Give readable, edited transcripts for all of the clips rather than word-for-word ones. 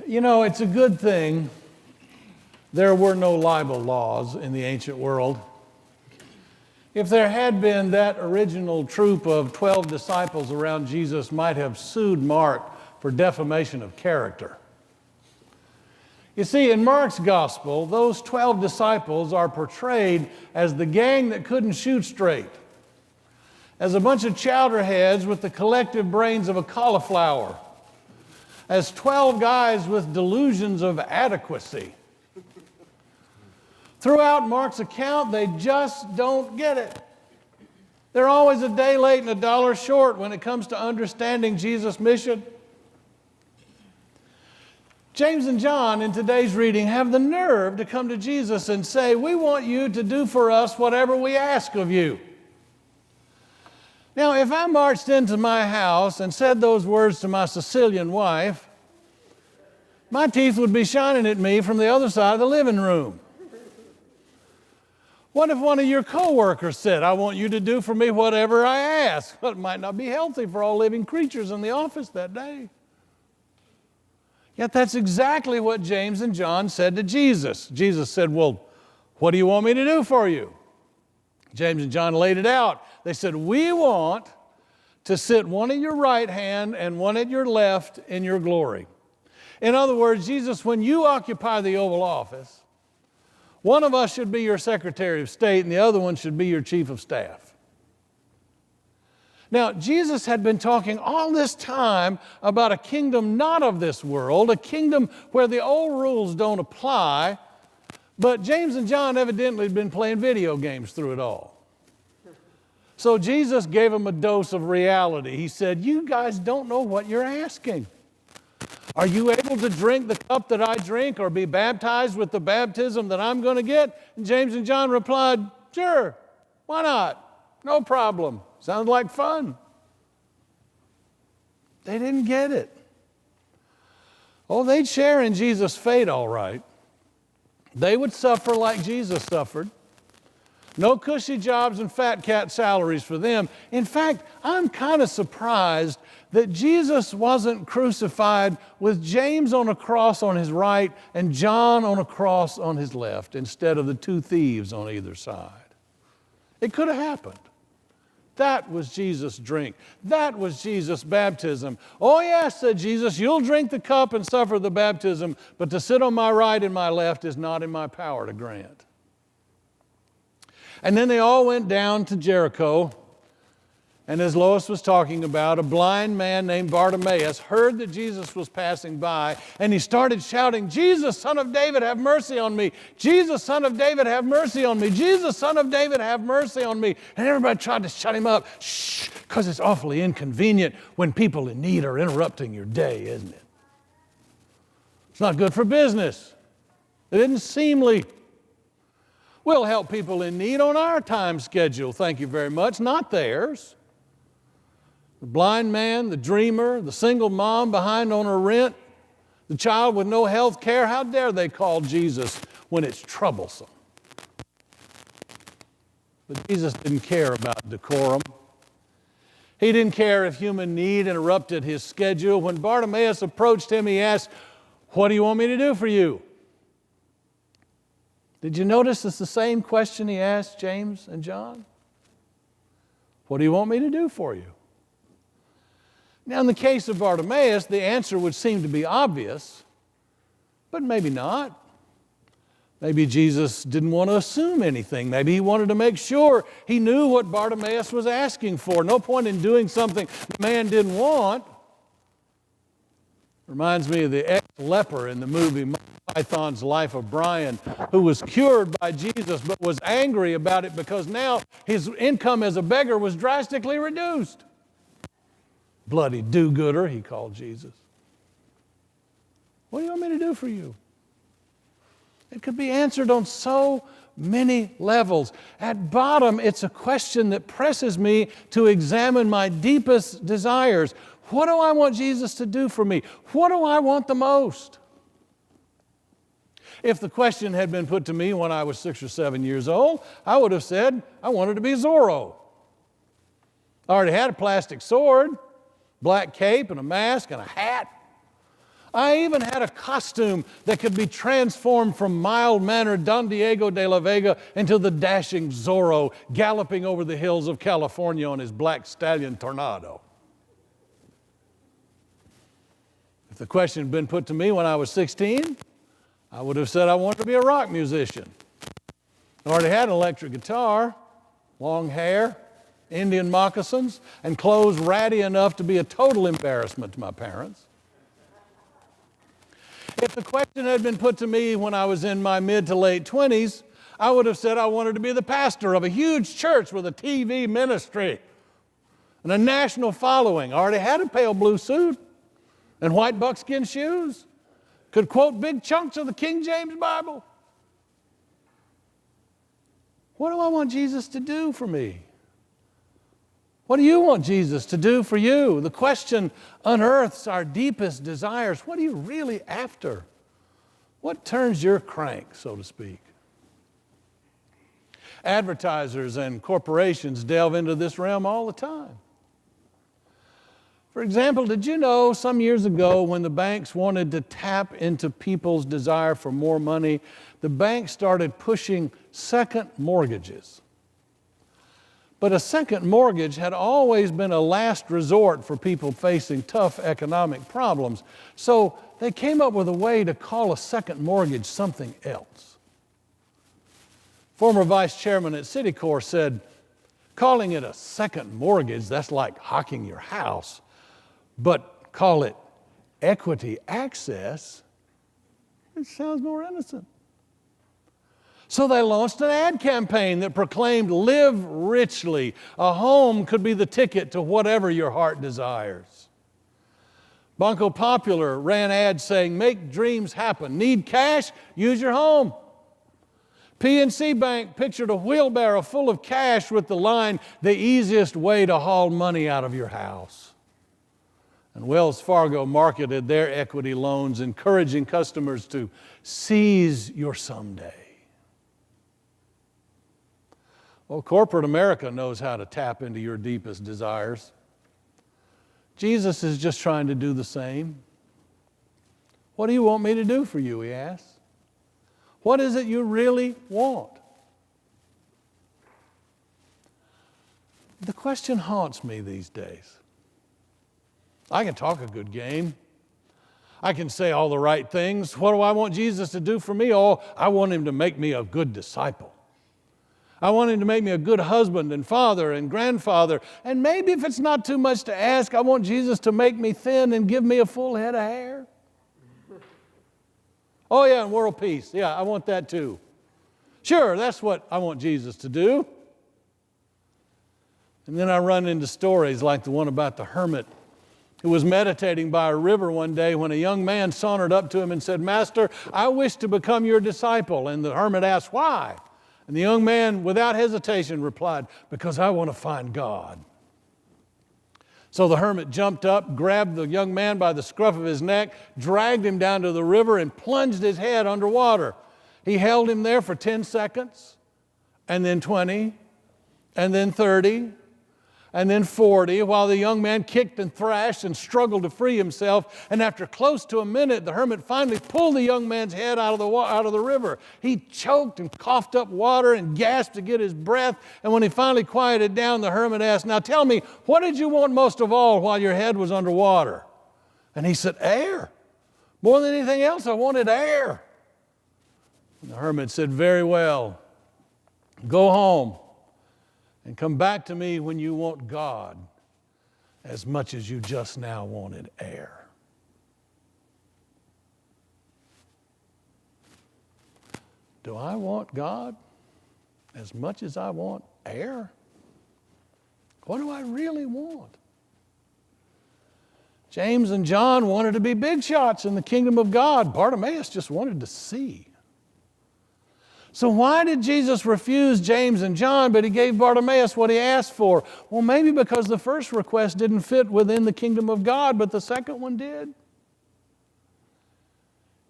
You know, it's a good thing there were no libel laws in the ancient world. If there had been, that original troop of 12 disciples around Jesus might have sued Mark for defamation of character. You see, in Mark's gospel, those 12 disciples are portrayed as the gang that couldn't shoot straight, as a bunch of chowderheads with the collective brains of a cauliflower, as 12 guys with delusions of adequacy. Throughout Mark's account, they just don't get it. They're always a day late and a dollar short when it comes to understanding Jesus' mission. James and John in today's reading have the nerve to come to Jesus and say, "We want you to do for us whatever we ask of you." Now, if I marched into my house and said those words to my Sicilian wife, my teeth would be shining at me from the other side of the living room. What if one of your coworkers said, "I want you to do for me whatever I ask"? Well, it might not be healthy for all living creatures in the office that day. Yet that's exactly what James and John said to Jesus. Jesus said, "Well, what do you want me to do for you?" James and John laid it out. They said, "We want to sit one at your right hand and one at your left in your glory." In other words, Jesus, when you occupy the Oval Office, one of us should be your Secretary of State and the other one should be your Chief of Staff. Now, Jesus had been talking all this time about a kingdom not of this world, a kingdom where the old rules don't apply, but James and John evidently had been playing video games through it all. So Jesus gave them a dose of reality. He said, "You guys don't know what you're asking. Are you able to drink the cup that I drink or be baptized with the baptism that I'm going to get?" And James and John replied, "Sure, why not? No problem. Sounds like fun." They didn't get it. Oh, they'd share in Jesus' fate, all right. They would suffer like Jesus suffered. No cushy jobs and fat cat salaries for them. In fact, I'm kind of surprised that Jesus wasn't crucified with James on a cross on his right and John on a cross on his left instead of the two thieves on either side. It could have happened. That was Jesus' drink. That was Jesus' baptism. "Oh yes," said Jesus, "you'll drink the cup and suffer the baptism, but to sit on my right and my left is not in my power to grant." And then they all went down to Jericho. And as Lois was talking about, a blind man named Bartimaeus heard that Jesus was passing by, and he started shouting, "Jesus, Son of David, have mercy on me. Jesus, Son of David, have mercy on me. Jesus, Son of David, have mercy on me." And everybody tried to shut him up. Shh, because it's awfully inconvenient when people in need are interrupting your day, isn't it? It's not good for business. It isn't seemly. We'll help people in need on our time schedule, thank you very much, not theirs. The blind man, the dreamer, the single mom behind on her rent, the child with no health care, how dare they call Jesus when it's troublesome? But Jesus didn't care about decorum. He didn't care if human need interrupted his schedule. When Bartimaeus approached him, he asked, "What do you want me to do for you?" Did you notice it's the same question he asked James and John? What do you want me to do for you? Now, in the case of Bartimaeus, the answer would seem to be obvious, but maybe not. Maybe Jesus didn't want to assume anything. Maybe he wanted to make sure he knew what Bartimaeus was asking for. No point in doing something the man didn't want. Reminds me of the ex-leper in the movie Python's Life of Brian, who was cured by Jesus but was angry about it because now his income as a beggar was drastically reduced. Bloody do-gooder, he called Jesus. What do you want me to do for you? It could be answered on so many levels. At bottom, it's a question that presses me to examine my deepest desires. What do I want Jesus to do for me? What do I want the most? If the question had been put to me when I was 6 or 7 years old, I would have said, I wanted to be Zorro. I already had a plastic sword, black cape and a mask and a hat. I even had a costume that could be transformed from mild-mannered Don Diego de la Vega into the dashing Zorro galloping over the hills of California on his black stallion Tornado. If the question had been put to me when I was 16, I would have said I wanted to be a rock musician. I already had an electric guitar, long hair, Indian moccasins, and clothes ratty enough to be a total embarrassment to my parents. If the question had been put to me when I was in my mid to late 20s, I would have said I wanted to be the pastor of a huge church with a TV ministry and a national following. I already had a pale blue suit and white buckskin shoes, could quote big chunks of the King James Bible. What do I want Jesus to do for me? What do you want Jesus to do for you? The question unearths our deepest desires. What are you really after? What turns your crank, so to speak? Advertisers and corporations delve into this realm all the time. For example, did you know some years ago when the banks wanted to tap into people's desire for more money, the banks started pushing second mortgages? But a second mortgage had always been a last resort for people facing tough economic problems. So they came up with a way to call a second mortgage something else. Former vice chairman at Citicorp said, calling it a second mortgage, that's like hocking your house. But call it equity access, it sounds more innocent. So they launched an ad campaign that proclaimed, live richly. A home could be the ticket to whatever your heart desires. Banco Popular ran ads saying, make dreams happen. Need cash? Use your home. PNC Bank pictured a wheelbarrow full of cash with the line, the easiest way to haul money out of your house. And Wells Fargo marketed their equity loans, encouraging customers to seize your someday. Well, corporate America knows how to tap into your deepest desires. Jesus is just trying to do the same. What do you want me to do for you, he asks. What is it you really want? The question haunts me these days. I can talk a good game. I can say all the right things. What do I want Jesus to do for me? Oh, I want him to make me a good disciple. I want him to make me a good husband and father and grandfather. And maybe if it's not too much to ask, I want Jesus to make me thin and give me a full head of hair. Oh yeah, and world peace. Yeah, I want that too. Sure, that's what I want Jesus to do. And then I run into stories like the one about the hermit who was meditating by a river one day when a young man sauntered up to him and said, Master, I wish to become your disciple. And the hermit asked, why? And the young man, without hesitation, replied, because I want to find God. So the hermit jumped up, grabbed the young man by the scruff of his neck, dragged him down to the river, and plunged his head underwater. He held him there for 10 seconds, and then 20, and then 30, and then 40, while the young man kicked and thrashed and struggled to free himself. And after close to a minute, the hermit finally pulled the young man's head out of the river. He choked and coughed up water and gasped to get his breath. And when he finally quieted down, the hermit asked, now tell me, what did you want most of all while your head was underwater? And he said, air. More than anything else, I wanted air. And the hermit said, very well, go home. And come back to me when you want God as much as you just now wanted air. Do I want God as much as I want air? What do I really want? James and John wanted to be big shots in the kingdom of God. Bartimaeus just wanted to see. So why did Jesus refuse James and John, but he gave Bartimaeus what he asked for? Well, maybe because the first request didn't fit within the kingdom of God, but the second one did.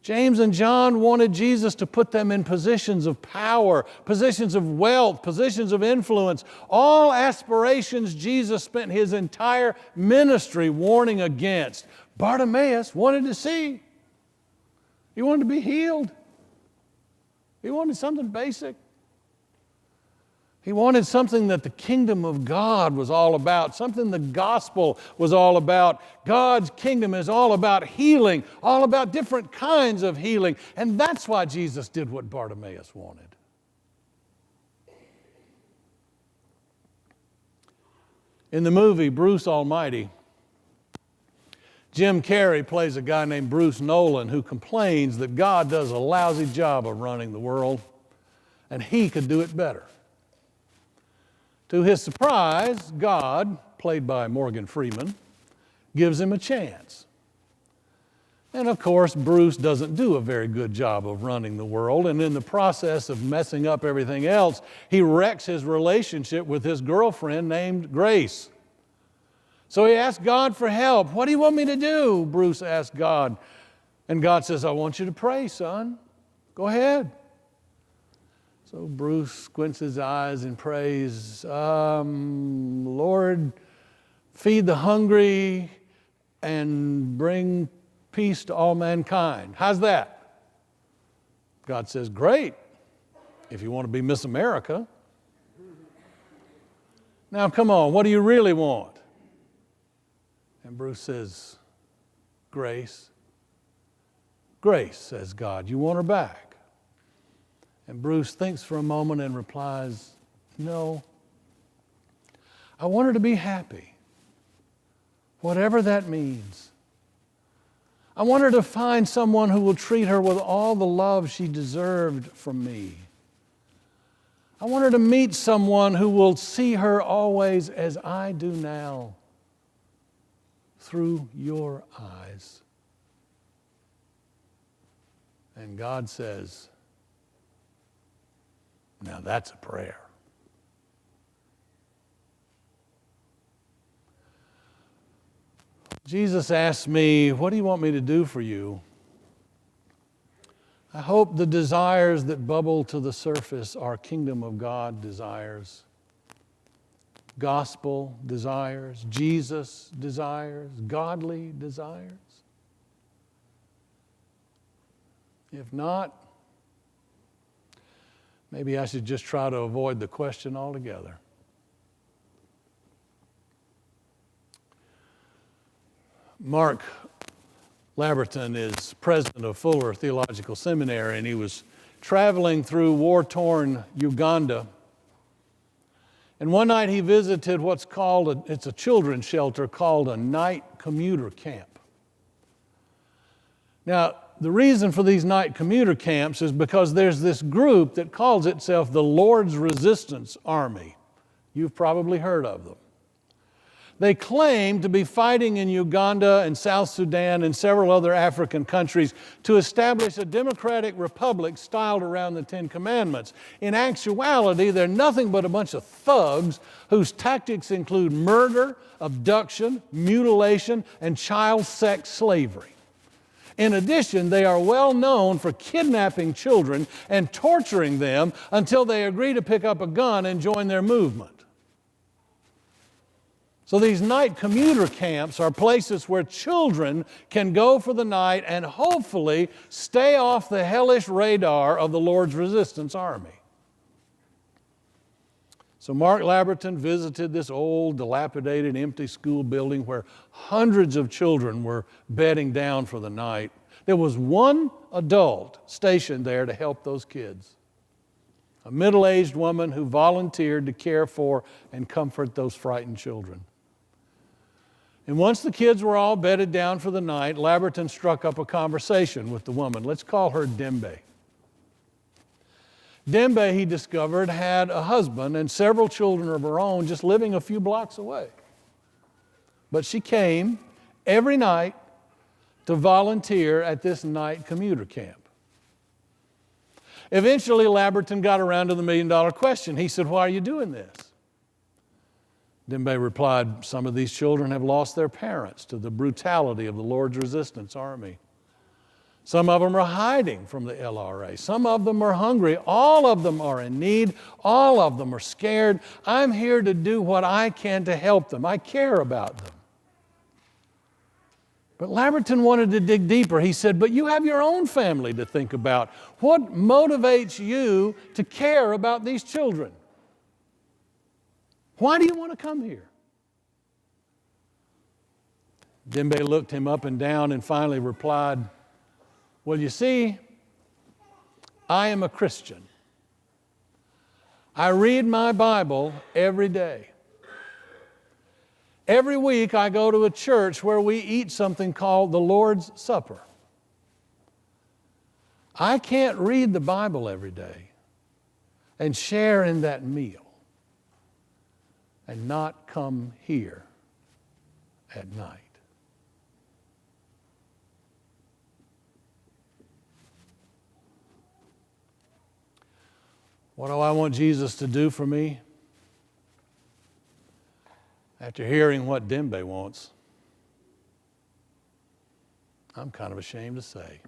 James and John wanted Jesus to put them in positions of power, positions of wealth, positions of influence, all aspirations Jesus spent his entire ministry warning against. Bartimaeus wanted to see. He wanted to be healed. He wanted something basic. He wanted something that the kingdom of God was all about, something the gospel was all about. God's kingdom is all about healing, all about different kinds of healing. And that's why Jesus did what Bartimaeus wanted. In the movie Bruce Almighty, Jim Carrey plays a guy named Bruce Nolan who complains that God does a lousy job of running the world and he could do it better. To his surprise, God, played by Morgan Freeman, gives him a chance. And of course, Bruce doesn't do a very good job of running the world, and in the process of messing up everything else, he wrecks his relationship with his girlfriend named Grace. So he asks God for help. What do you want me to do? Bruce asks God. And God says, I want you to pray, son. Go ahead. So Bruce squints his eyes and prays, Lord, feed the hungry and bring peace to all mankind. How's that? God says, great, if you want to be Miss America. Now, come on, what do you really want? And Bruce says, grace. Grace, says God. You want her back? And Bruce thinks for a moment and replies, no. I want her to be happy, whatever that means. I want her to find someone who will treat her with all the love she deserved from me. I want her to meet someone who will see her always as I do now, through your eyes. And God says, now that's a prayer. Jesus asked me, what do you want me to do for you? I hope the desires that bubble to the surface are kingdom of God desires, gospel desires, Jesus desires, godly desires. If not, maybe I should just try to avoid the question altogether. Mark Laberton is president of Fuller Theological Seminary, and he was traveling through war-torn Uganda. And one night he visited what's called, it's a children's shelter called a night commuter camp. Now, the reason for these night commuter camps is because there's this group that calls itself the Lord's Resistance Army. You've probably heard of them. They claim to be fighting in Uganda and South Sudan and several other African countries to establish a democratic republic styled around the Ten Commandments. In actuality, they're nothing but a bunch of thugs whose tactics include murder, abduction, mutilation, and child sex slavery. In addition, they are well known for kidnapping children and torturing them until they agree to pick up a gun and join their movement. So these night commuter camps are places where children can go for the night and hopefully stay off the hellish radar of the Lord's Resistance Army. So Mark Laberton visited this old, dilapidated, empty school building where hundreds of children were bedding down for the night. There was one adult stationed there to help those kids, a middle-aged woman who volunteered to care for and comfort those frightened children. And once the kids were all bedded down for the night, Laberton struck up a conversation with the woman. Let's call her Dembe. Dembe, he discovered, had a husband and several children of her own just living a few blocks away. But she came every night to volunteer at this night commuter camp. Eventually, Laberton got around to the million-dollar question. He said, why are you doing this? Dembe replied, some of these children have lost their parents to the brutality of the Lord's Resistance Army. Some of them are hiding from the LRA. Some of them are hungry. All of them are in need. All of them are scared. I'm here to do what I can to help them. I care about them. But Lamberton wanted to dig deeper. He said, but you have your own family to think about. What motivates you to care about these children? Why do you want to come here? Dembe looked him up and down and finally replied, well, you see, I am a Christian. I read my Bible every day. Every week I go to a church where we eat something called the Lord's Supper. I can't read the Bible every day and share in that meal and not come here at night. What do I want Jesus to do for me? After hearing what Dembe wants, I'm kind of ashamed to say.